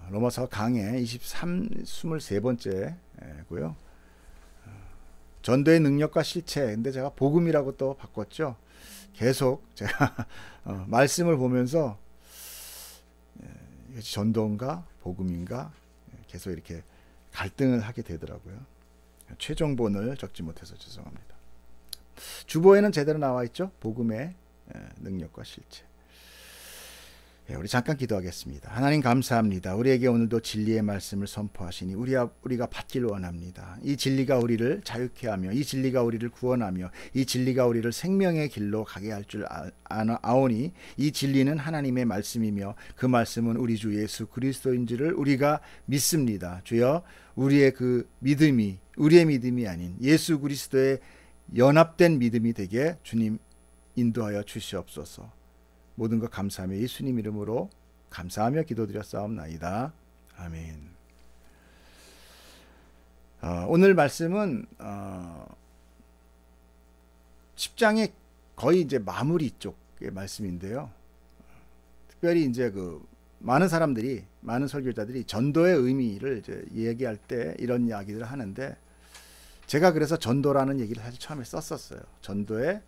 로마서 강해 23번째고요. 전도의 능력과 실체. 근데 제가 복음이라고 또 바꿨죠. 계속 제가 말씀을 보면서 전도인가 복음인가 계속 이렇게 갈등을 하게 되더라고요. 최종본을 적지 못해서 죄송합니다. 주보에는 제대로 나와 있죠. 복음의 능력과 실체. 우리 잠깐 기도하겠습니다. 하나님 감사합니다. 우리에게 오늘도 진리의 말씀을 선포하시니 우리가 받기를 원합니다. 이 진리가 우리를 자유케 하며 이 진리가 우리를 구원하며 이 진리가 우리를 생명의 길로 가게 할 줄 아오니 이 진리는 하나님의 말씀이며 그 말씀은 우리 주 예수 그리스도인 줄을 우리가 믿습니다. 주여, 우리의 그 믿음이 우리의 믿음이 아닌 예수 그리스도의 연합된 믿음이 되게 주님 인도하여 주시옵소서. 모든 것 감사하며 예수님 이름으로 감사하며 기도드렸사옵나이다. 아멘. 오늘 말씀은 10장의 거의 이제 마무리 쪽의 말씀인데요. 특별히 이제 많은 설교자들이 전도의 의미를 이제 얘기할 때 이런 이야기들을 하는데, 제가 그래서 전도라는 얘기를 사실 처음에 썼었어요. 전도의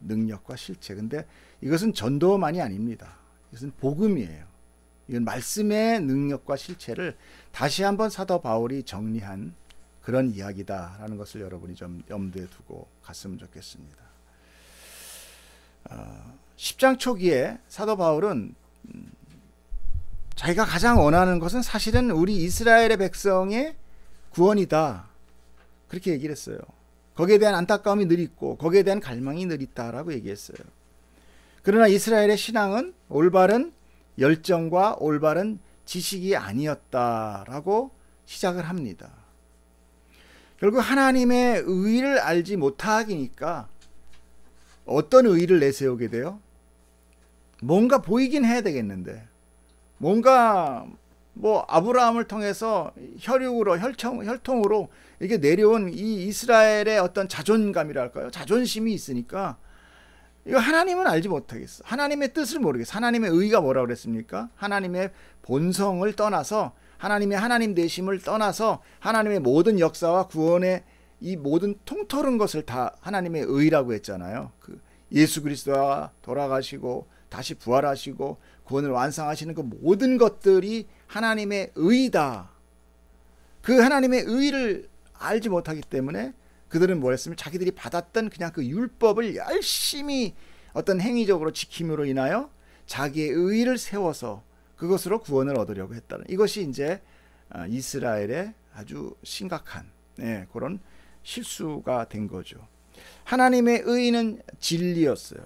능력과 실체. 근데 이것은 전도만이 아닙니다. 이것은 복음이에요. 이건 말씀의 능력과 실체를 다시 한번 사도 바울이 정리한 그런 이야기다라는 것을 여러분이 좀 염두에 두고 갔으면 좋겠습니다. 10장 초기에 사도 바울은 자기가 가장 원하는 것은 사실은 우리 이스라엘의 백성의 구원이다, 그렇게 얘기를 했어요. 거기에 대한 안타까움이 늘 있고 거기에 대한 갈망이 늘 있다라고 얘기했어요. 그러나 이스라엘의 신앙은 올바른 열정과 올바른 지식이 아니었다라고 시작을 합니다. 결국 하나님의 의를 알지 못하기니까 어떤 의를 내세우게 돼요? 뭔가 보이긴 해야 되겠는데, 뭔가 아브라함을 통해서 혈통으로 이게 내려온 이 이스라엘의 어떤 자존감이랄까요? 자존심이 있으니까 이거 하나님은 알지 못하겠어. 하나님의 뜻을 모르겠어. 하나님의 의가 뭐라고 그랬습니까? 하나님의 본성을 떠나서, 하나님의 하나님 되심을 떠나서 하나님의 모든 역사와 구원의 이 모든 통틀은 것을 다 하나님의 의라고 했잖아요. 예수 그리스도가 돌아가시고 다시 부활하시고 구원을 완성하시는 그 모든 것들이 하나님의 의다. 그 하나님의 의를 알지 못하기 때문에 그들은 뭘 했으면 자기들이 받았던 그냥 그 율법을 열심히 어떤 행위적으로 지킴으로 인하여 자기의 의를 세워서 그것으로 구원을 얻으려고 했다는, 이것이 이제 이스라엘의 아주 심각한 그런 실수가 된 거죠. 하나님의 의는 진리였어요.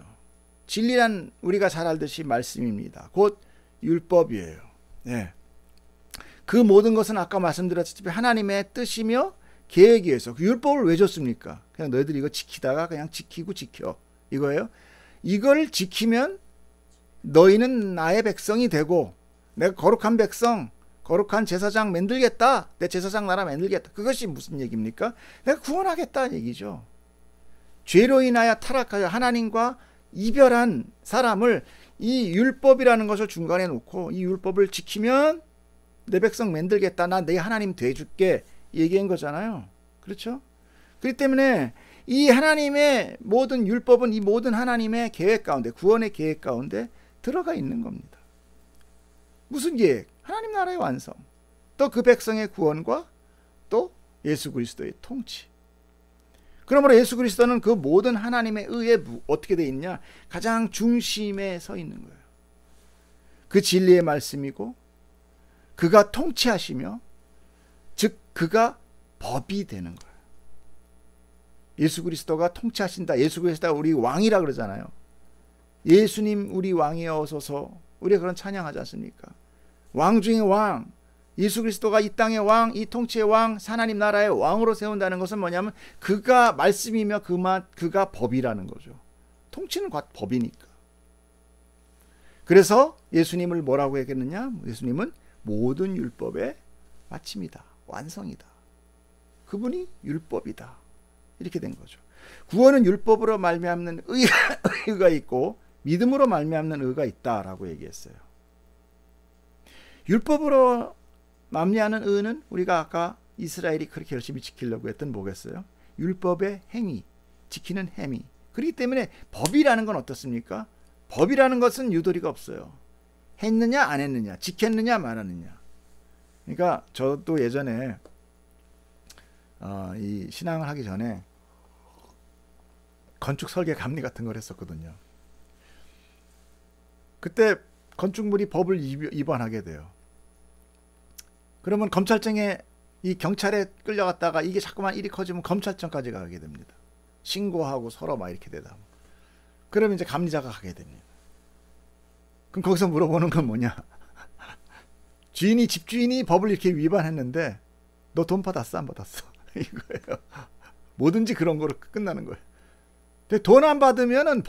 진리란 우리가 잘 알듯이 말씀입니다. 곧 율법이에요. 그 모든 것은 아까 말씀드렸듯이 하나님의 뜻이며 계획이어서 그 율법을 왜 줬습니까? 그냥 너희들이 이거 지키다가 그냥 지키고 지켜, 이거예요. 이걸 지키면 너희는 나의 백성이 되고 내가 거룩한 백성, 거룩한 제사장 만들겠다, 내 제사장 나라 만들겠다. 그것이 무슨 얘기입니까? 내가 구원하겠다는 얘기죠. 죄로 인하여 타락하여 하나님과 이별한 사람을 이 율법이라는 것을 중간에 놓고 이 율법을 지키면 내 백성 만들겠다, 나 내 하나님 돼줄게 얘기한 거잖아요. 그렇죠? 그렇기 때문에 이 하나님의 모든 율법은 이 모든 하나님의 계획 가운데, 구원의 계획 가운데 들어가 있는 겁니다. 무슨 계획? 하나님 나라의 완성, 또 그 백성의 구원과 또 예수 그리스도의 통치. 그러므로 예수 그리스도는 그 모든 하나님의 의에 어떻게 되어 있냐? 가장 중심에 서 있는 거예요. 그 진리의 말씀이고 그가 통치하시며, 즉 그가 법이 되는 거예요. 예수 그리스도가 통치하신다. 예수 그리스도가 우리 왕이라 그러잖아요. 예수님 우리 왕이어서서 우리가 그런 찬양하지 않습니까? 왕 중의 왕, 예수 그리스도가 이 땅의 왕, 이 통치의 왕, 하나님 나라의 왕으로 세운다는 것은 뭐냐면 그가 말씀이며 그가 법이라는 거죠. 통치는 법이니까. 그래서 예수님을 뭐라고 얘기했느냐? 예수님은 모든 율법의 마침이다, 완성이다. 그분이 율법이다. 이렇게 된 거죠. 구원은 율법으로 말미암는 의가 있고 믿음으로 말미암는 의가 있다라고 얘기했어요. 율법으로 말미암는 의는 우리가 아까 이스라엘이 그렇게 열심히 지키려고 했던 뭐겠어요? 율법의 행위, 지키는 행위. 그렇기 때문에 법이라는 건 어떻습니까? 법이라는 것은 유도리가 없어요. 했느냐 안 했느냐, 지켰느냐 말았느냐. 그러니까 저도 예전에 이 신앙을 하기 전에 건축 설계 감리 같은 걸 했었거든요. 그때 건축물이 법을 위반하게 돼요. 그러면 검찰청에 이 경찰에 끌려갔다가 이게 자꾸만 일이 커지면 검찰청까지 가게 됩니다. 신고하고 서로 막 이렇게 되다. 그러면 이제 감리자가 가게 됩니다. 그럼 거기서 물어보는 건 뭐냐? 집주인이 법을 이렇게 위반했는데 너 돈 받았어 안 받았어? 이거예요. 뭐든지 그런 거로 끝나는 거예요. 근데 돈 안 받으면은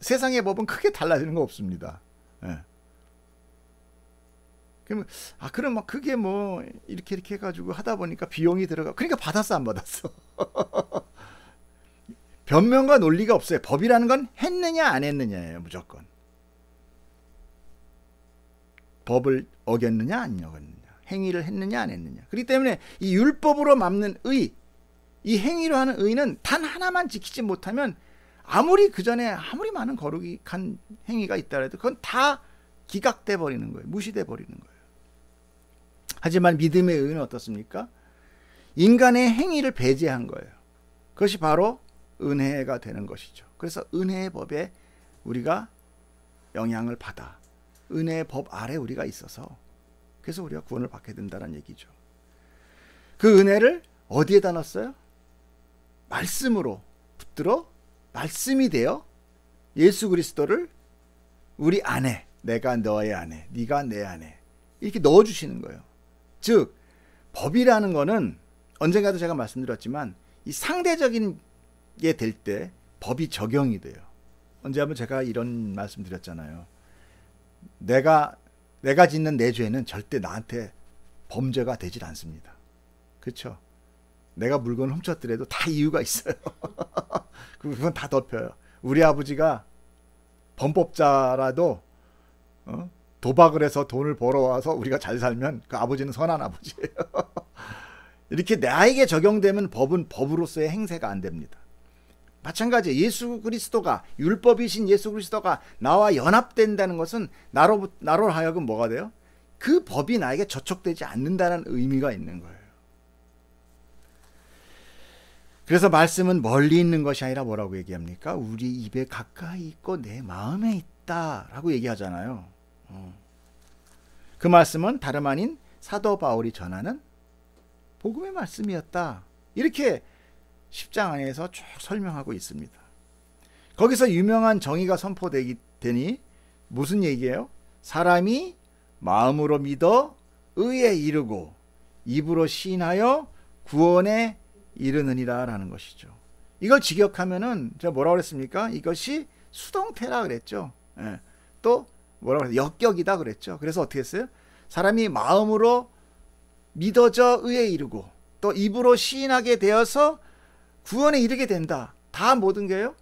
세상의 법은 크게 달라지는 거 없습니다. 예. 그럼 막 그게 뭐 이렇게 해가지고 하다 보니까 비용이 들어가. 그러니까 받았어 안 받았어? 변명과 논리가 없어요. 법이라는 건 했느냐 안 했느냐예요. 무조건. 법을 어겼느냐 안 어겼느냐, 행위를 했느냐 안 했느냐. 그렇기 때문에 이 율법으로 막는 의, 이 행위로 하는 의는 단 하나만 지키지 못하면 아무리 그 전에 아무리 많은 거룩한 행위가 있다 해도 그건 다 기각돼 버리는 거예요. 무시돼 버리는 거예요. 하지만 믿음의 의는 어떻습니까? 인간의 행위를 배제한 거예요. 그것이 바로 은혜가 되는 것이죠. 그래서 은혜의 법에 우리가 영향을 받아 은혜의 법 아래 우리가 있어서 그래서 우리가 구원을 받게 된다는 얘기죠. 그 은혜를 어디에다 넣었어요? 말씀으로 붙들어 말씀이 되어 예수 그리스도를 우리 안에, 내가 너의 안에, 네가 내 안에 이렇게 넣어주시는 거예요. 즉 법이라는 거는 언젠가도 제가 말씀드렸지만 이 상대적인 게 될 때 법이 적용이 돼요. 언제 한번 제가 이런 말씀 드렸잖아요. 내가 짓는 내 죄는 절대 나한테 범죄가 되질 않습니다. 그렇죠? 내가 물건을 훔쳤더라도 다 이유가 있어요. 그건 다 덮여요. 우리 아버지가 범법자라도 도박을 해서 돈을 벌어와서 우리가 잘 살면 그 아버지는 선한 아버지예요. 이렇게 나에게 적용되면 법은 법으로서의 행세가 안 됩니다. 마찬가지 예수 그리스도가 율법이신 예수 그리스도가 나와 연합된다는 것은 나로 하여금 뭐가 돼요? 그 법이 나에게 저촉되지 않는다는 의미가 있는 거예요. 그래서 말씀은 멀리 있는 것이 아니라 뭐라고 얘기합니까? 우리 입에 가까이 있고 내 마음에 있다라고 얘기하잖아요. 그 말씀은 다름 아닌 사도 바울이 전하는 복음의 말씀이었다. 이렇게 10장 안에서 쭉 설명하고 있습니다. 거기서 유명한 정의가 선포되니 무슨 얘기예요? 사람이 마음으로 믿어 의에 이르고 입으로 시인하여 구원에 이르느니라 라는 것이죠. 이걸 직역하면은 제가 뭐라고 그랬습니까? 이것이 수동태라 그랬죠. 예. 또 뭐라고 그랬어요? 역격이다 그랬죠. 그래서 어떻게 했어요? 사람이 마음으로 믿어져 의에 이르고 또 입으로 시인하게 되어서 구원에 이르게 된다. 다 모든 게요.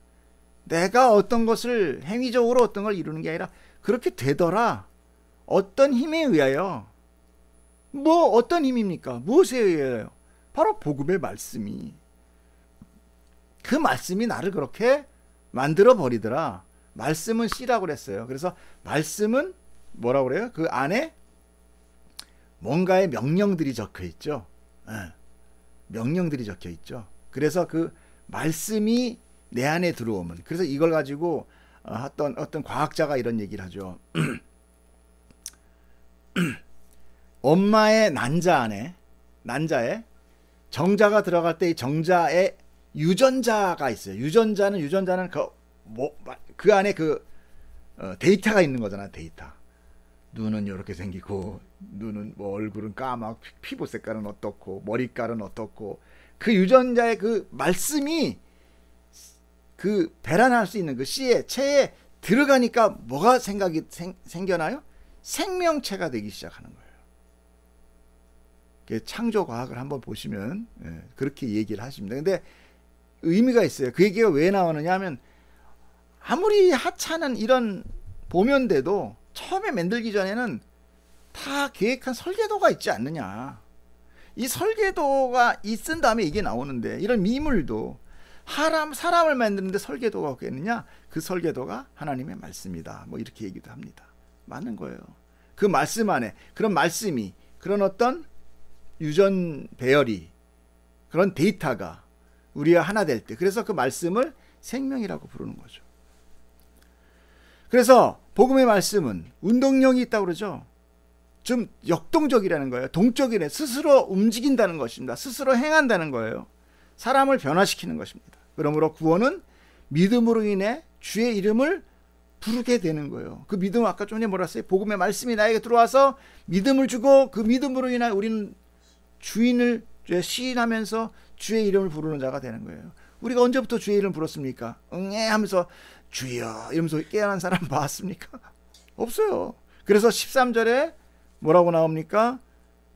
내가 어떤 것을 행위적으로 어떤 걸 이루는 게 아니라 그렇게 되더라. 어떤 힘에 의하여. 뭐 어떤 힘입니까? 무엇에 의하여? 바로 복음의 말씀이. 그 말씀이 나를 그렇게 만들어 버리더라. 말씀은 씨라고 그랬어요. 그래서 말씀은 뭐라고 그래요? 그 안에 뭔가의 명령들이 적혀 있죠. 명령들이 적혀 있죠. 그래서 그 말씀이 내 안에 들어오면, 그래서 이걸 가지고 어떤 과학자가 이런 얘기를 하죠. 엄마의 난자에 정자가 들어갈 때 이 정자에 유전자가 있어요. 유전자는 그 안에 데이터가 있는 거잖아. 데이터. 눈은 이렇게 생기고, 눈은 뭐 얼굴은 까맣고, 피부 색깔은 어떻고, 머리깔은 어떻고, 그 유전자의 그 말씀이 그 배란할 수 있는 그 씨의 체에 들어가니까 뭐가 생겨나요? 생명체가 되기 시작하는 거예요. 창조 과학을 한번 보시면 그렇게 얘기를 하십니다. 근데 의미가 있어요. 그 얘기가 왜 나오느냐 하면 아무리 하찮은 이런 보면대도 처음에 만들기 전에는 다 계획한 설계도가 있지 않느냐. 이 설계도가 있은 다음에 이게 나오는데, 이런 미물도 사람을 만드는데 설계도가 없겠느냐? 그 설계도가 하나님의 말씀이다. 뭐 이렇게 얘기도 합니다. 맞는 거예요. 그 말씀 안에 그런 말씀이, 그런 어떤 유전 배열이, 그런 데이터가 우리와 하나 될 때, 그래서 그 말씀을 생명이라고 부르는 거죠. 그래서 복음의 말씀은 운동력이 있다고 그러죠. 좀 역동적이라는 거예요. 동적이래. 스스로 움직인다는 것입니다. 스스로 행한다는 거예요. 사람을 변화시키는 것입니다. 그러므로 구원은 믿음으로 인해 주의 이름을 부르게 되는 거예요. 그 믿음, 아까 좀 전에 뭐라 했어요? 복음의 말씀이 나에게 들어와서 믿음을 주고, 그 믿음으로 인해 우리는 주인을 시인하면서 주의 이름을 부르는 자가 되는 거예요. 우리가 언제부터 주의 이름을 불렀습니까? 응애 하면서 주여 이러면서 깨어난 사람 봤습니까? 없어요. 그래서 13절에 뭐라고 나옵니까?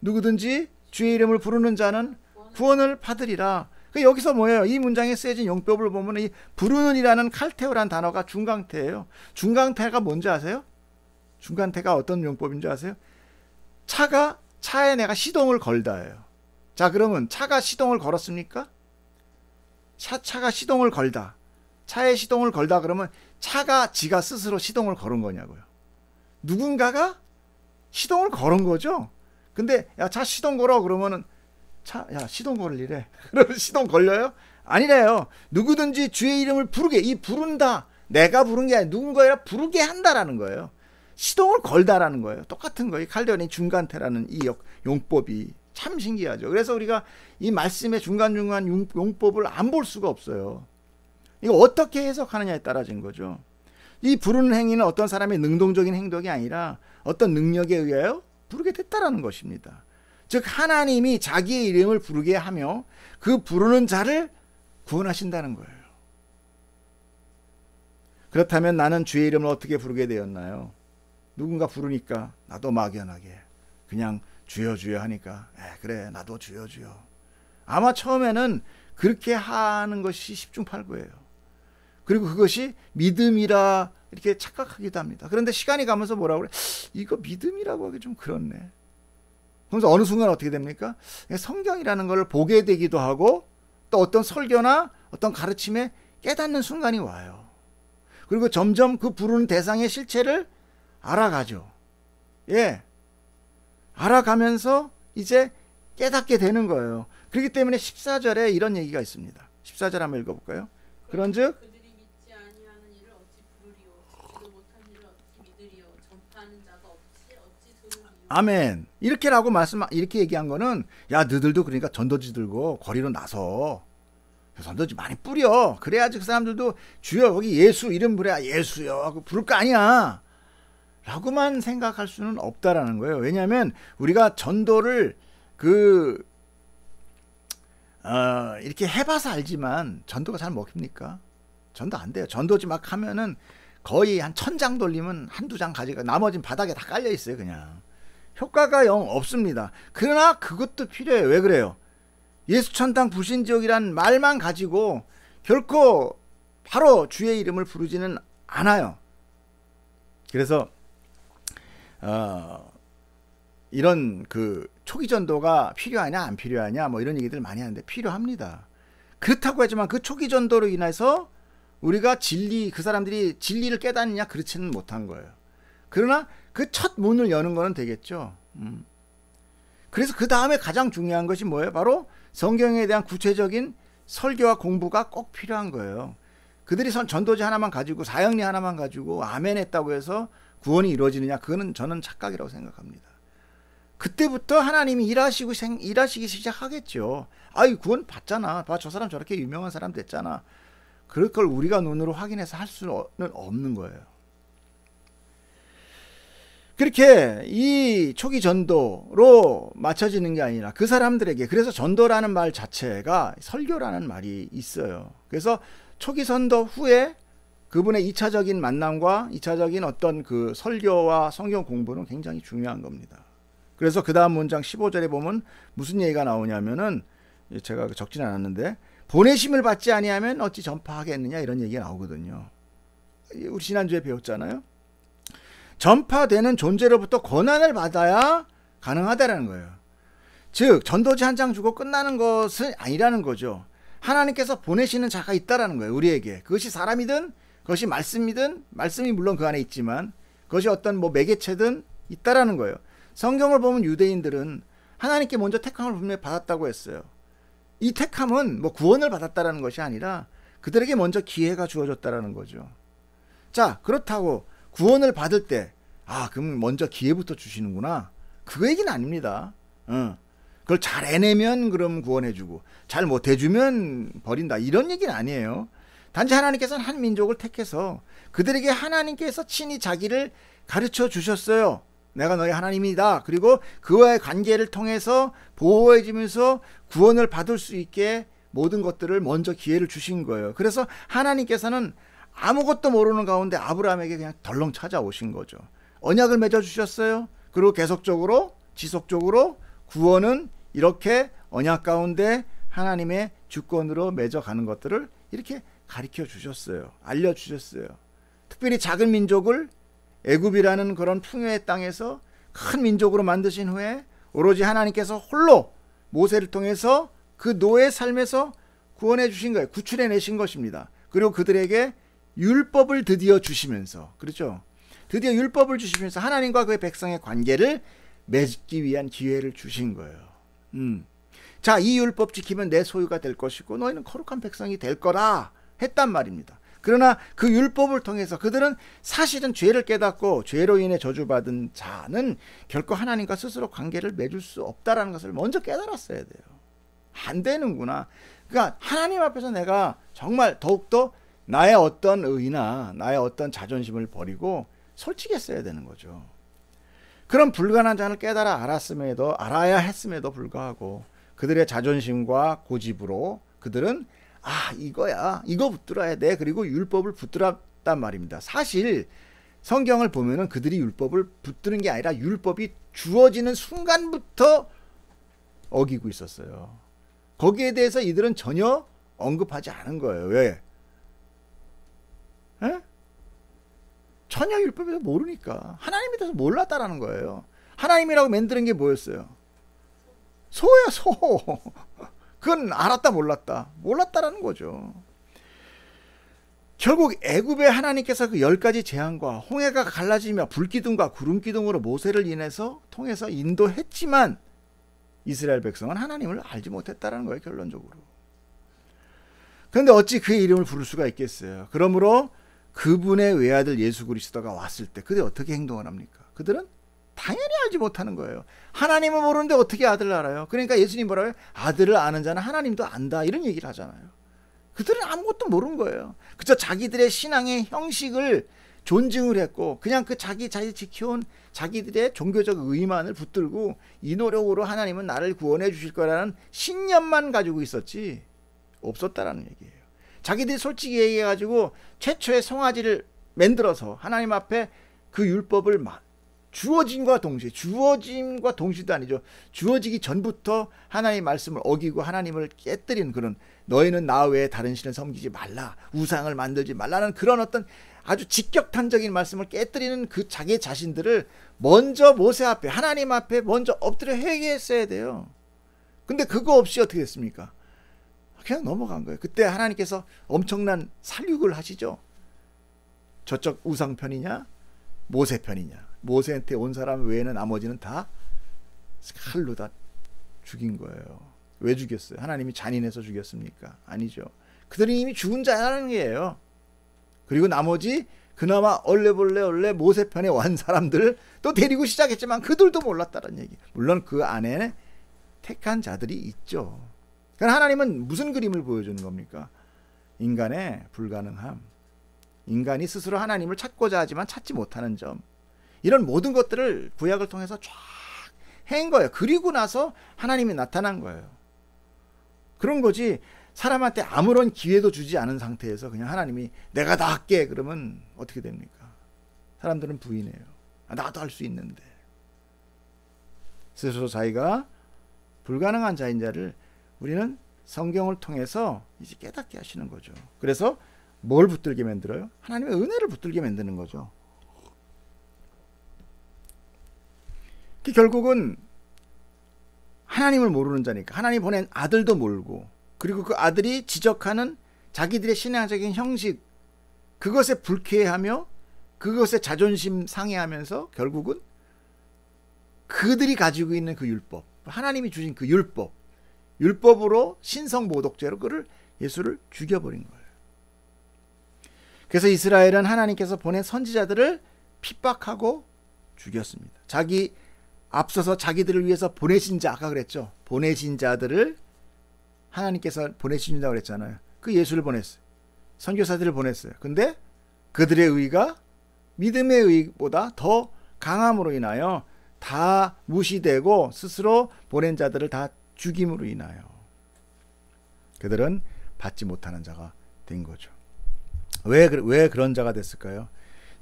누구든지 주의 이름을 부르는 자는 구원을 받으리라. 여기서 뭐예요? 이 문장에 쓰여진 용법을 보면 이 부르는이라는 칼테오라는 단어가 중강태예요. 중강태가 뭔지 아세요? 중강태가 어떤 용법인지 아세요? 차에 내가 시동을 걸다예요. 자, 그러면 차가 시동을 걸었습니까? 차가 시동을 걸다. 차에 시동을 걸다 그러면 차가 지가 스스로 시동을 걸은 거냐고요. 누군가가 시동을 걸은 거죠. 근데 야, 차 시동 걸어 그러면은 야, 시동 걸리래. 그러면 시동 걸려요? 아니래요. 누구든지 주의 이름을 부르게, 이 부른다. 내가 부른 게 아니라 누군가가 부르게 한다라는 거예요. 시동을 걸다라는 거예요. 똑같은 거예요. 칼데오니 중간태라는 이 용법이 참 신기하죠. 그래서 우리가 이 말씀의 중간중간 용법을 안 볼 수가 없어요. 이거 어떻게 해석하느냐에 따라진 거죠. 이 부르는 행위는 어떤 사람의 능동적인 행동이 아니라 어떤 능력에 의하여 부르게 됐다라는 것입니다. 즉 하나님이 자기의 이름을 부르게 하며 그 부르는 자를 구원하신다는 거예요. 그렇다면 나는 주의 이름을 어떻게 부르게 되었나요? 누군가 부르니까 나도 막연하게 그냥 주여 주여 하니까 그래 나도 주여 주여. 아마 처음에는 그렇게 하는 것이 십중팔구예요. 그리고 그것이 믿음이라 이렇게 착각하기도 합니다. 그런데 시간이 가면서 뭐라고 그래? 이거 믿음이라고 하기 좀 그렇네. 그래서 어느 순간 어떻게 됩니까? 성경이라는 걸 보게 되기도 하고 또 어떤 설교나 어떤 가르침에 깨닫는 순간이 와요. 그리고 점점 그 부르는 대상의 실체를 알아가죠. 예. 알아가면서 이제 깨닫게 되는 거예요. 그렇기 때문에 14절에 이런 얘기가 있습니다. 14절 한번 읽어볼까요? 그런즉 그들이 믿지 아니하는 일을 어찌 부르리요? 듣지도 못한 일을 어찌 믿으리요? 전파하는 자가 어찌 들으리요? 아멘. 이렇게 얘기한 거는 야 너희들도 그러니까 전도지 들고 거리로 나서 전도지 많이 뿌려. 그래야지 그 사람들도 주여 거기 예수 이름 부려야 예수여 하고 부를 거 아니야 라고만 생각할 수는 없다라는 거예요. 왜냐하면 우리가 전도를 이렇게 해봐서 알지만 전도가 잘 먹힙니까? 전도 안 돼요. 전도지 막 하면은 거의 한 1000장 돌리면 한두 장 가지고 나머지는 바닥에 다 깔려 있어요. 그냥 효과가 영 없습니다. 그러나 그것도 필요해요. 왜 그래요? 예수천당 불신지옥이란 말만 가지고 결코 바로 주의 이름을 부르지는 않아요. 그래서 이런 초기 전도가 필요하냐 안 필요하냐 뭐 이런 얘기들 많이 하는데 필요합니다. 그렇다고 하지만 그 초기 전도로 인해서 우리가 그 사람들이 진리를 깨닫느냐 그렇지는 못한 거예요. 그러나 그 첫 문을 여는 거는 되겠죠. 그래서 그 다음에 가장 중요한 것이 뭐예요? 바로 성경에 대한 구체적인 설교와 공부가 꼭 필요한 거예요. 그들이 전도지 하나만 가지고 사형리 하나만 가지고 아멘 했다고 해서 구원이 이루어지느냐? 그거는 저는 착각이라고 생각합니다. 그때부터 하나님이 일하시기 시작하겠죠. 아이 구원 받잖아. 봐, 저 사람 저렇게 유명한 사람 됐잖아. 그럴 걸 우리가 눈으로 확인해서 할 수는 없는 거예요. 그렇게 이 초기 전도로 맞춰지는 게 아니라 그 사람들에게, 그래서 전도라는 말 자체가 설교라는 말이 있어요. 그래서 초기 전도 후에 그분의 2차적인 만남과 2차적인 어떤 그 설교와 성경 공부는 굉장히 중요한 겁니다. 그래서 그 다음 문장 15절에 보면 무슨 얘기가 나오냐면은, 제가 적진 않았는데, 보내심을 받지 아니하면 어찌 전파하겠느냐 이런 얘기가 나오거든요. 우리 지난주에 배웠잖아요. 전파되는 존재로부터 권한을 받아야 가능하다라는 거예요. 즉 전도지 한 장 주고 끝나는 것은 아니라는 거죠. 하나님께서 보내시는 자가 있다라는 거예요. 우리에게. 그것이 사람이든 그것이 말씀이든, 말씀이 물론 그 안에 있지만 그것이 어떤 뭐 매개체든 있다라는 거예요. 성경을 보면 유대인들은 하나님께 먼저 택함을 분명히 받았다고 했어요. 이 택함은 뭐 구원을 받았다라는 것이 아니라 그들에게 먼저 기회가 주어졌다라는 거죠. 자, 그렇다고 구원을 받을 때 그럼 먼저 기회부터 주시는구나, 그 얘기는 아닙니다. 그걸 잘 해내면 그럼 구원해주고 잘 못해주면 버린다, 이런 얘기는 아니에요. 단지 하나님께서는 한 민족을 택해서 그들에게 하나님께서 친히 자기를 가르쳐 주셨어요. 내가 너희 하나님이다. 그리고 그와의 관계를 통해서 보호해 주면서 구원을 받을 수 있게 모든 것들을 먼저 기회를 주신 거예요. 그래서 하나님께서는 아무것도 모르는 가운데 아브라함에게 그냥 덜렁 찾아오신 거죠. 언약을 맺어 주셨어요. 그리고 계속적으로 지속적으로 구원은 이렇게 언약 가운데 하나님의 주권으로 맺어가는 것들을 이렇게 가르쳐 주셨어요. 알려주셨어요. 특별히 작은 민족을 애굽이라는 그런 풍요의 땅에서 큰 민족으로 만드신 후에 오로지 하나님께서 홀로 모세를 통해서 그 노예 삶에서 구원해 주신 거예요. 구출해 내신 것입니다. 그리고 그들에게 율법을 드디어 주시면서, 그렇죠? 드디어 율법을 주시면서 하나님과 그의 백성의 관계를 맺기 위한 기회를 주신 거예요. 자, 이 율법 지키면 내 소유가 될 것이고 너희는 거룩한 백성이 될 거라 했단 말입니다. 그러나 그 율법을 통해서 그들은 사실은 죄를 깨닫고 죄로 인해 저주받은 자는 결코 하나님과 스스로 관계를 맺을 수 없다라는 것을 먼저 깨달았어야 돼요. 안 되는구나. 그러니까 하나님 앞에서 내가 정말 더욱더 나의 어떤 의나 나의 어떤 자존심을 버리고 솔직했어야 되는 거죠. 그런 불가능한 자를 깨달아 알아야 했음에도 불구하고 그들의 자존심과 고집으로 그들은 이거야, 이거 붙들어야 돼, 그리고 율법을 붙들었단 말입니다. 사실 성경을 보면은 그들이 율법을 붙드는 게 아니라 율법이 주어지는 순간부터 어기고 있었어요. 거기에 대해서 이들은 전혀 언급하지 않은 거예요. 왜? 에? 전혀 율법에 대해서 모르니까. 하나님에 대해서 몰랐다라는 거예요. 하나님이라고 만드는 게 뭐였어요? 소야, 소. 그건 알았다 몰랐다라는 거죠. 결국 애굽의 하나님께서 그 10가지 재앙과 홍해가 갈라지며 불기둥과 구름기둥으로 모세를 통해서 인도했지만 이스라엘 백성은 하나님을 알지 못했다라는 거예요, 결론적으로. 그런데 어찌 그의 이름을 부를 수가 있겠어요. 그러므로 그분의 외아들 예수 그리스도가 왔을 때 그들이 어떻게 행동을 합니까? 그들은 당연히 알지 못하는 거예요. 하나님을 모르는데 어떻게 아들을 알아요? 그러니까 예수님 뭐라고요? 아들을 아는 자는 하나님도 안다, 이런 얘기를 하잖아요. 그들은 아무것도 모르는 거예요. 그저 자기들의 신앙의 형식을 존중을 했고 그냥 그 자기 지켜온 자기들의 종교적 의만을 붙들고 이 노력으로 하나님은 나를 구원해 주실 거라는 신념만 가지고 있었지 없었다라는 얘기예요. 자기들이 솔직히 얘기해가지고 최초의 송아지를 만들어서 하나님 앞에 그 율법을 주어짐과 동시도 아니죠. 주어지기 전부터 하나님의 말씀을 어기고 하나님을 깨뜨리는 그런, 너희는 나 외에 다른 신을 섬기지 말라, 우상을 만들지 말라는 그런 어떤 아주 직격탄적인 말씀을 깨뜨리는 그 자기 자신들을 먼저 모세 앞에, 하나님 앞에 먼저 엎드려 회개했어야 돼요. 근데 그거 없이 어떻게 됐습니까? 그냥 넘어간 거예요. 그때 하나님께서 엄청난 살육을 하시죠. 저쪽 우상 편이냐 모세 편이냐. 모세한테 온 사람 외에는 나머지는 다 칼로 다 죽인 거예요. 왜 죽였어요? 하나님이 잔인해서 죽였습니까? 아니죠. 그들이 이미 죽은 자라는 거예요. 그리고 나머지 그나마 얼레벌레 모세 편에 완 사람들 또 데리고 시작했지만 그들도 몰랐다는 얘기. 물론 그 안에 택한 자들이 있죠. 그러니까 하나님은 무슨 그림을 보여주는 겁니까? 인간의 불가능함, 인간이 스스로 하나님을 찾고자 하지만 찾지 못하는 점, 이런 모든 것들을 구약을 통해서 쫙 한 거예요. 그리고 나서 하나님이 나타난 거예요. 그런 거지, 사람한테 아무런 기회도 주지 않은 상태에서 그냥 하나님이 내가 다 할게 그러면 어떻게 됩니까? 사람들은 부인해요. 나도 할 수 있는데. 스스로 자기가 불가능한 자인 자를 우리는 성경을 통해서 이제 깨닫게 하시는 거죠. 그래서 뭘 붙들게 만들어요? 하나님의 은혜를 붙들게 만드는 거죠. 결국은 하나님을 모르는 자니까 하나님 보낸 아들도 모르고, 그리고 그 아들이 지적하는 자기들의 신앙적인 형식, 그것에 불쾌해하며 그것에 자존심 상해하면서 결국은 그들이 가지고 있는 그 율법, 하나님이 주신 그 율법으로 신성모독죄로 그를 예수를 죽여버린 거예요. 그래서 이스라엘은 하나님께서 보낸 선지자들을 핍박하고 죽였습니다. 앞서서 자기들을 위해서 보내신 자, 아까 그랬죠. 보내신 자들을 하나님께서 보내신다고 그랬잖아요. 그 예수를 보냈어요. 선교사들을 보냈어요. 근데 그들의 의가 믿음의 의보다 더 강함으로 인하여 다 무시되고 스스로 보낸 자들을 다 죽임으로 인하여 그들은 받지 못하는 자가 된 거죠. 왜 그런 자가 됐을까요?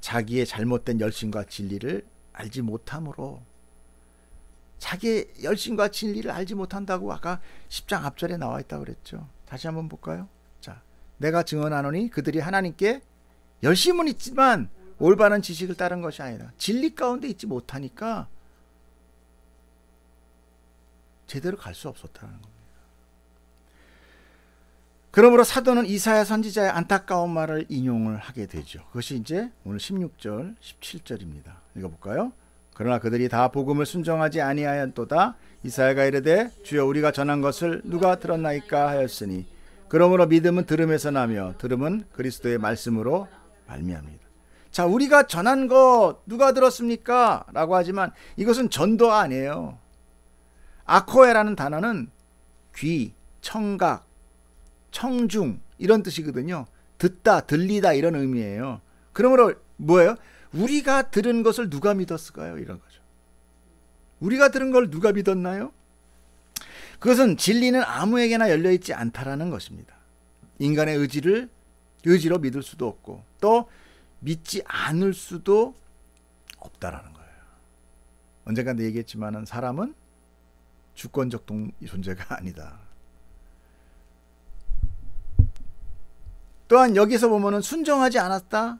자기의 잘못된 열심과 진리를 알지 못함으로. 자기의 열심과 진리를 알지 못한다고 아까 10장 앞절에 나와 있다고 그랬죠. 다시 한번 볼까요? 자, 내가 증언하노니 그들이 하나님께 열심은 있지만 올바른 지식을 따른 것이 아니라 진리 가운데 있지 못하니까 제대로 갈 수 없었다는 겁니다. 그러므로 사도는 이사야 선지자의 안타까운 말을 인용을 하게 되죠. 그것이 이제 오늘 16절, 17절입니다. 읽어볼까요? 그러나 그들이 다 복음을 순종하지 아니하였도다. 이사야가 이르되 주여 우리가 전한 것을 누가 들었나이까 하였으니 그러므로 믿음은 들음에서 나며 들음은 그리스도의 말씀으로 말미암니다. 자, 우리가 전한 거 누가 들었습니까? 라고 하지만 이것은 전도가 아니에요. 아코에라는 단어는 귀, 청각, 청중 이런 뜻이거든요. 듣다, 들리다 이런 의미예요. 그러므로 뭐예요? 우리가 들은 것을 누가 믿었을까요? 이런 거죠. 우리가 들은 걸 누가 믿었나요? 그것은 진리는 아무에게나 열려있지 않다라는 것입니다. 인간의 의지로 믿을 수도 없고 또 믿지 않을 수도 없다라는 거예요. 언젠가 얘기했지만 사람은 주권적 존재가 아니다. 또한 여기서 보면은 순종하지 않았다,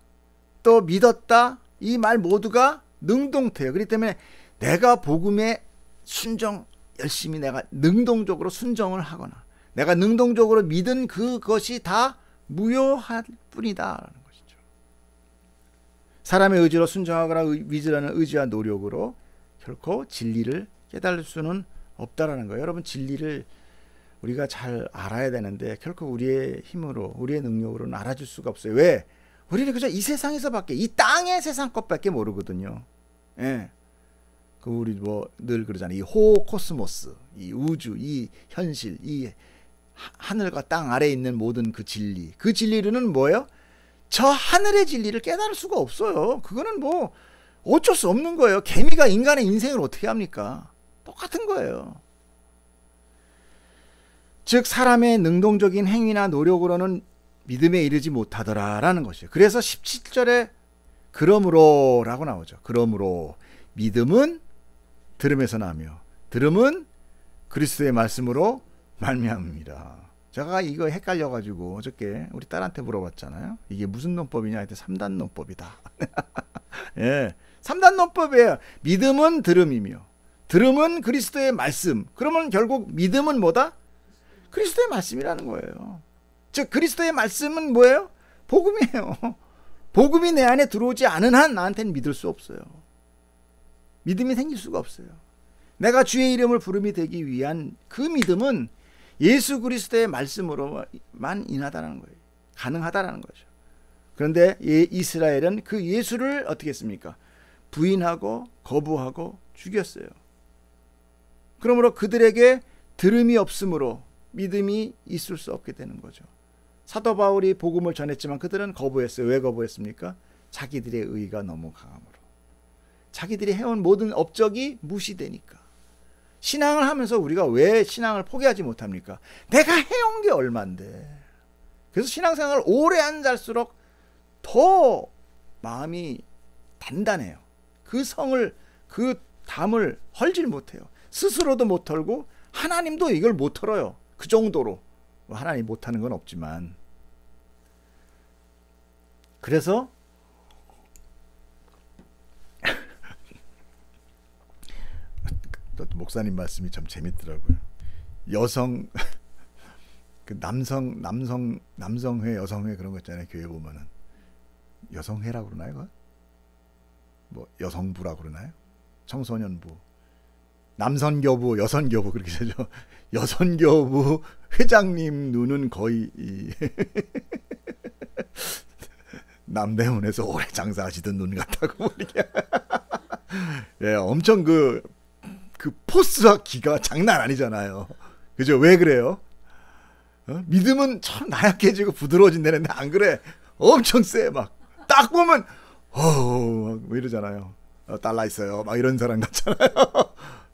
또 믿었다, 이 말 모두가 능동태예요. 그렇기 때문에 내가 복음에 열심히 내가 능동적으로 순종을 하거나 내가 능동적으로 믿은 그것이 다 무효할 뿐이다라는 것이죠. 사람의 의지로 순종하거나 믿으려는 의지와 노력으로 결코 진리를 깨달을 수는 없다라는 거예요. 여러분, 진리를 우리가 잘 알아야 되는데 결코 우리의 힘으로 우리의 능력으로는 알아줄 수가 없어요. 왜? 우리는 그저 이 세상에서밖에, 이 땅의 세상 것밖에 모르거든요. 예. 그 우리 늘 그러잖아요. 이 호코스모스, 이 우주, 이 현실, 이 하늘과 땅 아래에 있는 모든 그 진리는 뭐예요? 저 하늘의 진리를 깨달을 수가 없어요. 그거는 어쩔 수 없는 거예요. 개미가 인간의 인생을 어떻게 합니까? 똑같은 거예요. 즉 사람의 능동적인 행위나 노력으로는 믿음에 이르지 못하더라라는 것이에요. 그래서 17절에 그러므로 라고 나오죠. 그러므로 믿음은 들음에서 나며 들음은 그리스도의 말씀으로 말미암습니다. 제가 이거 헷갈려가지고 어저께 우리 딸한테 물어봤잖아요. 이게 무슨 논법이냐 했더니 3단 논법이다. 예, 3단 논법이에요. 믿음은 들음이며 들음은 그리스도의 말씀. 그러면 결국 믿음은 뭐다? 그리스도의 말씀이라는 거예요. 즉 그리스도의 말씀은 뭐예요? 복음이에요. 복음이 내 안에 들어오지 않은 한 나한테는 믿을 수 없어요. 믿음이 생길 수가 없어요. 내가 주의 이름을 부름이 되기 위한 그 믿음은 예수 그리스도의 말씀으로만 인하다는 거예요. 가능하다라는 거죠. 그런데 이스라엘은 그 예수를 어떻게 했습니까? 부인하고 거부하고 죽였어요. 그러므로 그들에게 들음이 없으므로 믿음이 있을 수 없게 되는 거죠. 사도 바울이 복음을 전했지만 그들은 거부했어요. 왜 거부했습니까? 자기들의 의의가 너무 강함으로. 자기들이 해온 모든 업적이 무시되니까. 신앙을 하면서 우리가 왜 신앙을 포기하지 못합니까? 내가 해온 게 얼만데. 그래서 신앙생활을 오래 한 잘수록 더 마음이 단단해요. 그 담을 헐질 못해요. 스스로도 못 털고 하나님도 이걸 못 털어요. 그 정도로. 하나님 못하는 건 없지만. 그래서 또 목사님 말씀이 참 재밌더라고요. 여성 그 남성회 여성회 그런 거 있잖아요. 교회 보면은 여성회라고 그러나요? 그거? 뭐 여성부라고 그러나요? 청소년부, 남선교부, 여선교부 그렇게 되죠. 여선교부 회장님 눈은 거의 남대문에서 오래 장사하시던 눈 같다고 이렇게. 예, 엄청 그 포스와 기가 장난 아니잖아요. 그죠? 왜 그래요? 믿음은 참 나약해지고 부드러워진다는데 안 그래? 엄청 세. 막 딱 보면 뭐 이러잖아요. 달라 있어요. 막 이런 사람 같잖아요.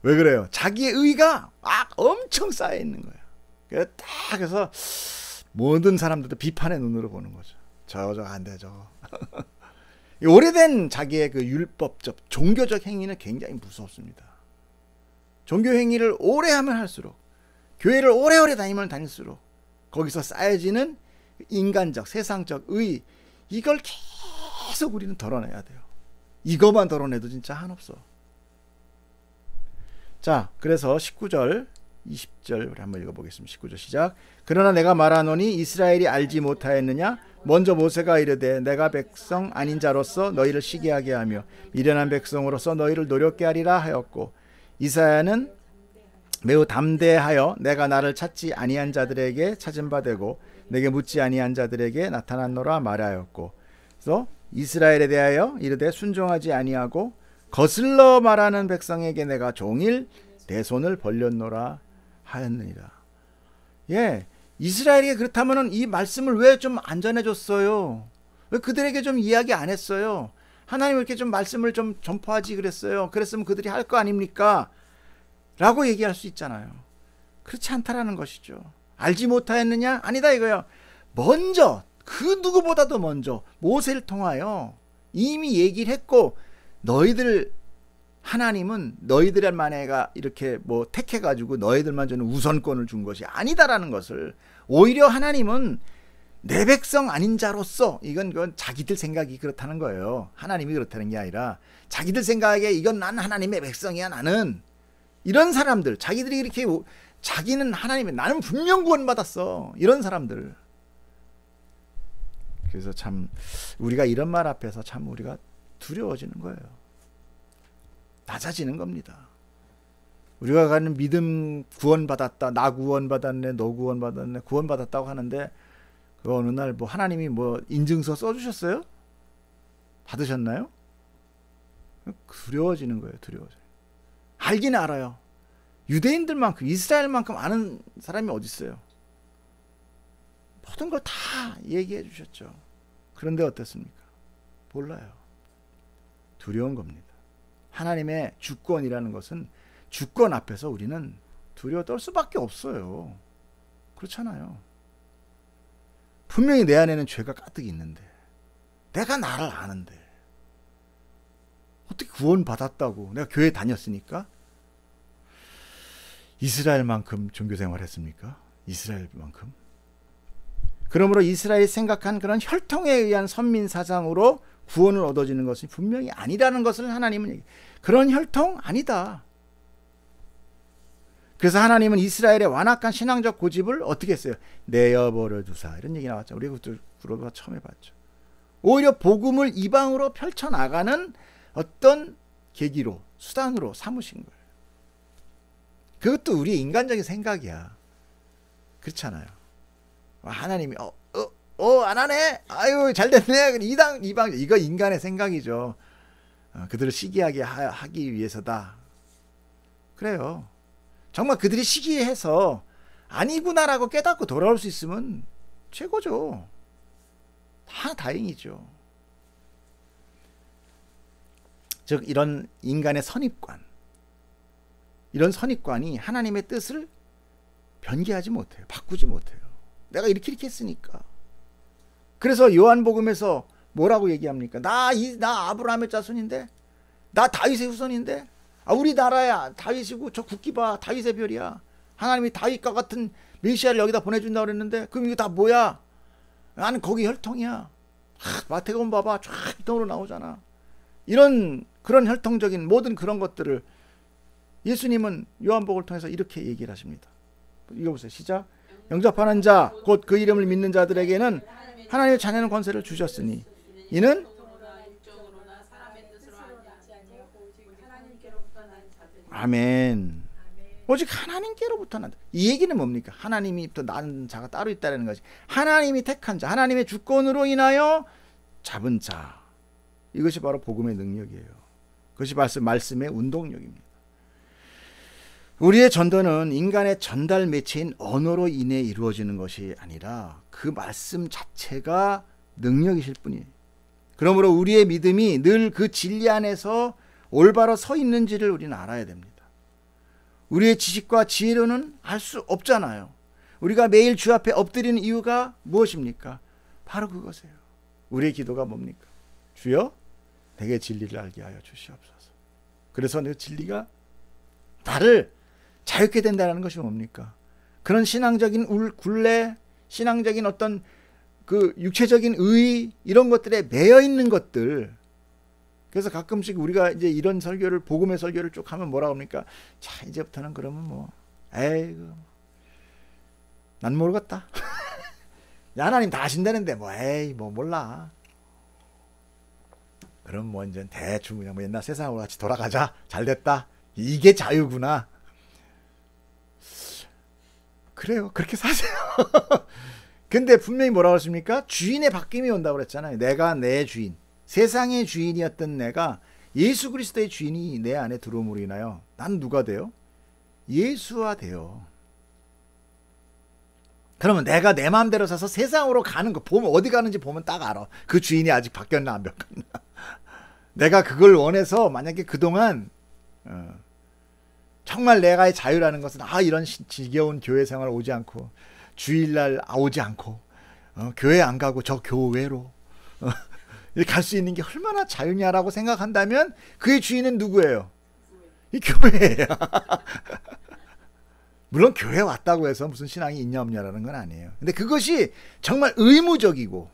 왜 그래요? 자기의 의가 막 엄청 쌓여 있는 거예요. 그래서 모든 사람들도 비판의 눈으로 보는 거죠. 저거 안 돼, 저거. 오래된 자기의 그 율법적, 종교적 행위는 굉장히 무섭습니다. 종교 행위를 오래 하면 할수록, 교회를 오래오래 다니면 다닐수록 거기서 쌓여지는 인간적, 세상적 의, 이걸 계속 우리는 덜어내야 돼요. 이것만 덜어내도 진짜 한없어. 자, 그래서 19절, 20절 우리 한번 읽어보겠습니다. 19절 시작. 그러나 내가 말하노니 이스라엘이 알지 못하였느냐? 먼저 모세가 이르되 내가 백성 아닌 자로서 너희를 시기하게 하며 미련한 백성으로서 너희를 노력게 하리라 하였고, 이사야는 매우 담대하여 내가 나를 찾지 아니한 자들에게 찾은 바 되고 내게 묻지 아니한 자들에게 나타났노라 말하였고, 그래서 이스라엘에 대하여 이르되 순종하지 아니하고 거슬러 말하는 백성에게 내가 종일 내 손을 벌렸노라 하였느니라. 예, 이스라엘이 그렇다면은 이 말씀을 왜 좀 안 전해줬어요? 왜 그들에게 좀 이야기 안 했어요? 하나님 이렇게 좀 말씀을 좀 전파하지 그랬어요. 그랬으면 그들이 할 거 아닙니까? 라고 얘기할 수 있잖아요. 그렇지 않다라는 것이죠. 알지 못하였느냐? 아니다 이거요. 먼저, 그 누구보다도 먼저 모세를 통하여 이미 얘기를 했고, 너희들 하나님은 너희들만 해가 이렇게 뭐 택해가지고 너희들만 저는 우선권을 준 것이 아니다라는 것을, 오히려 하나님은 내 백성 아닌 자로서, 그건 자기들 생각이 그렇다는 거예요. 하나님이 그렇다는 게 아니라 자기들 생각에 이건 난 하나님의 백성이야 나는, 이런 사람들, 자기들이 이렇게 자기는 하나님의, 나는 분명 구원받았어, 이런 사람들. 그래서 참 우리가 이런 말 앞에서 참 우리가 두려워지는 거예요. 낮아지는 겁니다. 우리가 가는 믿음, 구원받았다, 나 구원받았네, 너 구원받았네, 구원받았다고 하는데 그 어느 날 뭐 하나님이 뭐 인증서 써주셨어요? 받으셨나요? 두려워지는 거예요. 두려워져요. 알긴 알아요. 유대인들만큼, 이스라엘만큼 아는 사람이 어디 있어요? 모든 걸 다 얘기해 주셨죠. 그런데 어떻습니까? 몰라요. 두려운 겁니다. 하나님의 주권이라는 것은, 주권 앞에서 우리는 두려워 떨 수밖에 없어요. 그렇잖아요. 분명히 내 안에는 죄가 가득 있는데, 내가 나를 아는데 어떻게 구원받았다고, 내가 교회 다녔으니까 이스라엘만큼 종교생활 했습니까? 이스라엘만큼? 그러므로 이스라엘이 생각한 그런 혈통에 의한 선민사상으로 구원을 얻어지는 것이 분명히 아니라는 것을 하나님은 얘기해요. 그런 혈통 아니다. 그래서 하나님은 이스라엘의 완악한 신앙적 고집을 어떻게 했어요? 내어버려 두사, 이런 얘기 나왔죠. 우리가 그것도 처음 해봤죠. 오히려 복음을 이방으로 펼쳐나가는 어떤 계기로, 수단으로 삼으신 거예요. 그것도 우리의 인간적인 생각이야. 그렇잖아요. 하나님이 안 하네, 아유 잘됐네, 이방 이거 인간의 생각이죠. 그들을 시기하게 하기 위해서다. 그래요. 정말 그들이 시기해서 아니구나라고 깨닫고 돌아올 수 있으면 최고죠. 다 다행이죠. 즉 이런 인간의 선입관, 이런 선입관이 하나님의 뜻을 변개하지 못해요. 바꾸지 못해요. 내가 이렇게 했으니까. 그래서 요한복음에서 뭐라고 얘기합니까? 나 아브라함의 자손인데, 나 다윗의 후손인데, 우리나라야 다윗이고 저 국기 봐, 다윗의 별이야. 하나님이 다윗과 같은 메시아를 여기다 보내준다고 그랬는데 그럼 이거 다 뭐야? 나는 거기 혈통이야. 마태복음 봐봐, 쫙 이동으로 나오잖아. 그런 혈통적인 모든 그런 것들을 예수님은 요한복음을 통해서 이렇게 얘기를 하십니다. 읽어보세요. 시작. 영접하는 자 곧 그 이름을 믿는 자들에게는 하나님의 자녀는 권세를 주셨으니 이는 아멘. 오직 하나님께로부터 난다. 이 얘기는 뭡니까? 하나님이 또 난 자가 따로 있다는 것이, 하나님이 택한 자, 하나님의 주권으로 인하여 잡은 자, 이것이 바로 복음의 능력이에요. 그것이 말씀의 운동력입니다. 우리의 전도는 인간의 전달 매체인 언어로 인해 이루어지는 것이 아니라 그 말씀 자체가 능력이실 뿐이에요. 그러므로 우리의 믿음이 늘 그 진리 안에서 올바로 서 있는지를 우리는 알아야 됩니다. 우리의 지식과 지혜로는 알 수 없잖아요. 우리가 매일 주 앞에 엎드리는 이유가 무엇입니까? 바로 그것이에요. 우리의 기도가 뭡니까? 주여 내게 진리를 알게 하여 주시옵소서. 그래서 내 진리가 나를 자유케 된다는 것이 뭡니까? 그런 신앙적인 굴레, 신앙적인 어떤 그 육체적인 의, 이런 것들에 매여 있는 것들. 그래서 가끔씩 우리가 이제 이런 설교를, 복음의 설교를 쭉 하면 뭐라고 합니까? 자, 이제부터는 그러면 뭐, 에이그, 난 모르겠다. 야, 하나님 다 아신다는데, 뭐, 에이, 뭐, 몰라. 그럼 뭐, 이제 대충 그냥 뭐 옛날 세상으로 같이 돌아가자. 잘 됐다. 이게 자유구나. 그래요. 그렇게 사세요. 근데 분명히 뭐라고 했습니까? 주인의 바뀜이 온다고 그랬잖아요. 내가 내 주인. 세상의 주인이었던 내가 예수 그리스도의 주인이 내 안에 들어옴으로 인하여 난 누가 돼요? 예수가 돼요. 그러면 내가 내 마음대로 사서 세상으로 가는 거 보면, 어디 가는지 보면 딱 알아. 그 주인이 아직 바뀌었나 안 바뀌었나. 내가 그걸 원해서 만약에 그동안 정말 내가의 자유라는 것은 이런 지겨운 교회 생활 오지 않고, 주일날 오지 않고, 교회 안 가고 저 교회로 갈 수 있는 게 얼마나 자유냐라고 생각한다면 그의 주인은 누구예요? 이 교회예요. 물론 교회 왔다고 해서 무슨 신앙이 있냐 없냐라는 건 아니에요. 근데 그것이 정말 의무적이고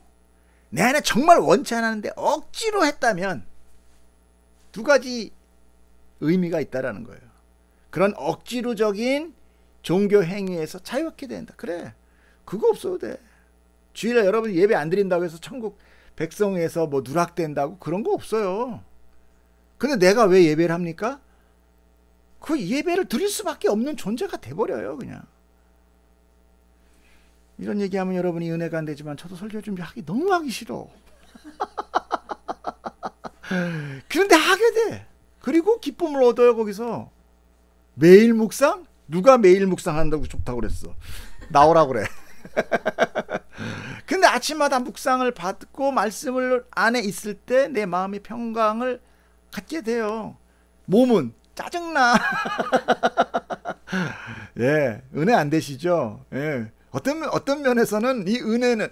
내 안에 정말 원치 않았는데 억지로 했다면 두 가지 의미가 있다라는 거예요. 그런 억지로적인 종교 행위에서 자유롭게 된다. 그래, 그거 없어도 돼. 주일에 여러분 예배 안 드린다고 해서 천국 백성에서 뭐 누락된다고 그런 거 없어요. 근데 내가 왜 예배를 합니까? 그 예배를 드릴 수밖에 없는 존재가 돼버려요. 그냥. 이런 얘기하면 여러분이 은혜가 안 되지만 저도 설교 준비하기 너무 하기 싫어. 그런데 하게 돼. 그리고 기쁨을 얻어요. 거기서 매일 묵상? 누가 매일 묵상한다고 좋다고 그랬어? 나오라고 그래. 근데 아침마다 묵상을 받고 말씀을 안에 있을 때 내 마음의 평강을 갖게 돼요. 몸은 짜증나. 예, 은혜 안 되시죠? 예. 어떤 면에서는 이 은혜는,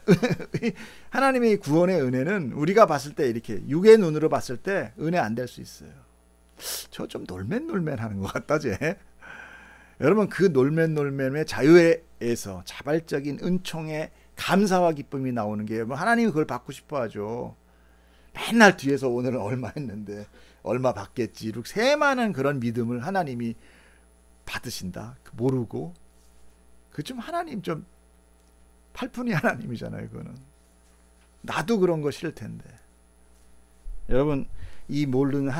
하나님의 구원의 은혜는 우리가 봤을 때, 이렇게 육의 눈으로 봤을 때 은혜 안 될 수 있어요. 저 좀 놀맨 하는 것 같다, 쟤. 여러분, 그 놀맨의 자유에서 자발적인 은총의 감사와 기쁨이 나오는 게, 하나님이 그걸 받고 싶어 하죠. 맨날 뒤에서 오늘은 얼마 했는데 얼마 받겠지, 이렇게 새많은 그런 믿음을 하나님이 받으신다. 모르고. 그 좀 하나님 좀 팔푼이 하나님이잖아요. 그거는. 나도 그런 거 싫을 텐데. 여러분, 이 모르는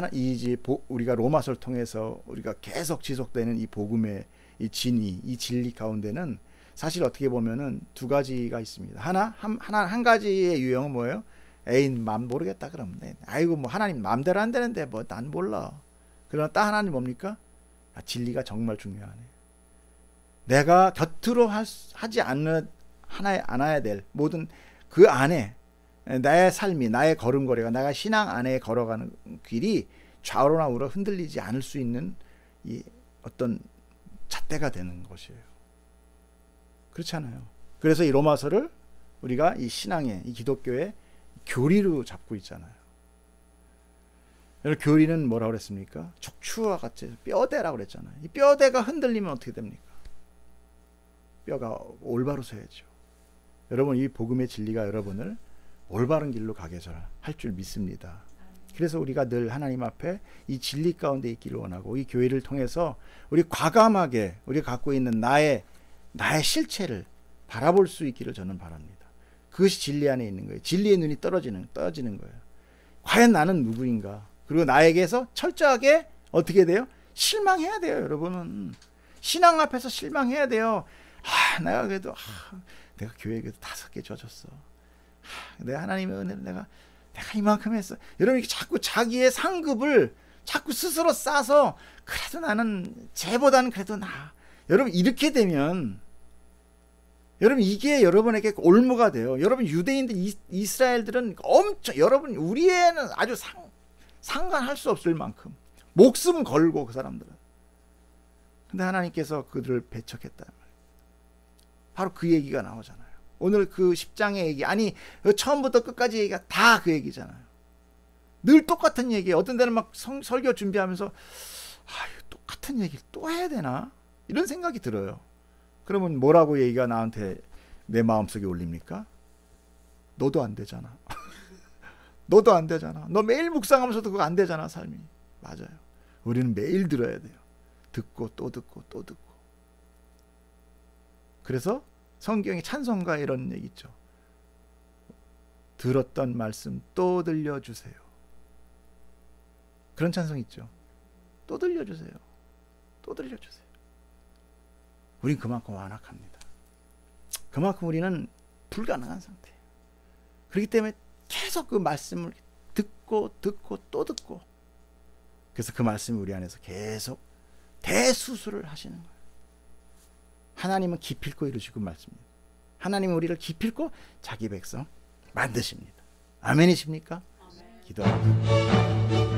우리가 로마서를 통해서 우리가 계속 지속되는 이 복음의 이 진리, 이 진리 가운데는 사실 어떻게 보면은 두 가지가 있습니다. 한 가지의 유형은 뭐예요? 에이, 맘 모르겠다 그러면, 아이고 뭐 하나님 마음대로 안 되는데 뭐 난 몰라. 그러나 딱 하나님 뭡니까? 진리가 정말 중요하네. 내가 곁으로 하지 않아야 될 모든 그 안에 나의 삶이, 나의 걸음걸이가, 내가 신앙 안에 걸어가는 길이 좌우로나 우로 흔들리지 않을 수 있는 이 어떤 잣대가 되는 것이에요. 그렇잖아요. 그래서 이 로마서를 우리가 이 신앙의, 이 기독교의 교리로 잡고 있잖아요. 교리는 뭐라고 그랬습니까? 척추와 같이 뼈대라고 그랬잖아요. 이 뼈대가 흔들리면 어떻게 됩니까? 뼈가 올바로 서야죠. 여러분, 이 복음의 진리가 여러분을 올바른 길로 가게 할 줄 믿습니다. 그래서 우리가 늘 하나님 앞에 이 진리 가운데 있기를 원하고 이 교회를 통해서 우리 과감하게 우리가 갖고 있는 나의 실체를 바라볼 수 있기를 저는 바랍니다. 그것이 진리 안에 있는 거예요. 진리의 눈이 떠지는 거예요. 과연 나는 누구인가? 그리고 나에게서 철저하게 어떻게 돼요? 실망해야 돼요. 여러분은 신앙 앞에서 실망해야 돼요. 내가 그래도 내가 교회에 그래도 5개 줘줬어. 내가 하나님의 은혜를 내가 이만큼 했어. 여러분 이렇게 자꾸 자기의 상급을 자꾸 스스로 싸서 그래도 나는 쟤보다는 그래도 나. 여러분 이렇게 되면 여러분 이게 여러분에게 올무가 돼요. 여러분 유대인들 이스라엘들은 엄청 여러분 우리에는 아주 상관할 수 없을 만큼 목숨 걸고 그 사람들은. 근데 하나님께서 그들을 배척했다. 바로 그 얘기가 나오잖아요. 오늘 그 10장의 얘기 아니 처음부터 끝까지 얘기가 다 그 얘기잖아요. 늘 똑같은 얘기. 어떤 데는 막 설교 준비하면서 똑같은 얘기를 또 해야 되나? 이런 생각이 들어요. 그러면 뭐라고 얘기가 나한테 내 마음속에 올립니까? 너도 안 되잖아. 너도 안 되잖아. 너 매일 묵상하면서도 그거 안 되잖아 삶이. 맞아요. 우리는 매일 들어야 돼요. 듣고 또 듣고 또 듣고. 그래서 성경에 찬송가에 이런 얘기 있죠. 들었던 말씀 또 들려주세요. 그런 찬송 있죠. 또 들려주세요. 또 들려주세요. 우린 그만큼 완악합니다. 그만큼 우리는 불가능한 상태예요. 그렇기 때문에 계속 그 말씀을 듣고 또 듣고 그래서 그 말씀이 우리 안에서 계속 대수술을 하시는 거예요. 하나님은 기필코 이루시고 말씀입니다. 하나님은 우리를 기필코 자기 백성 만드십니다. 아멘이십니까? 아멘. 기도합니다.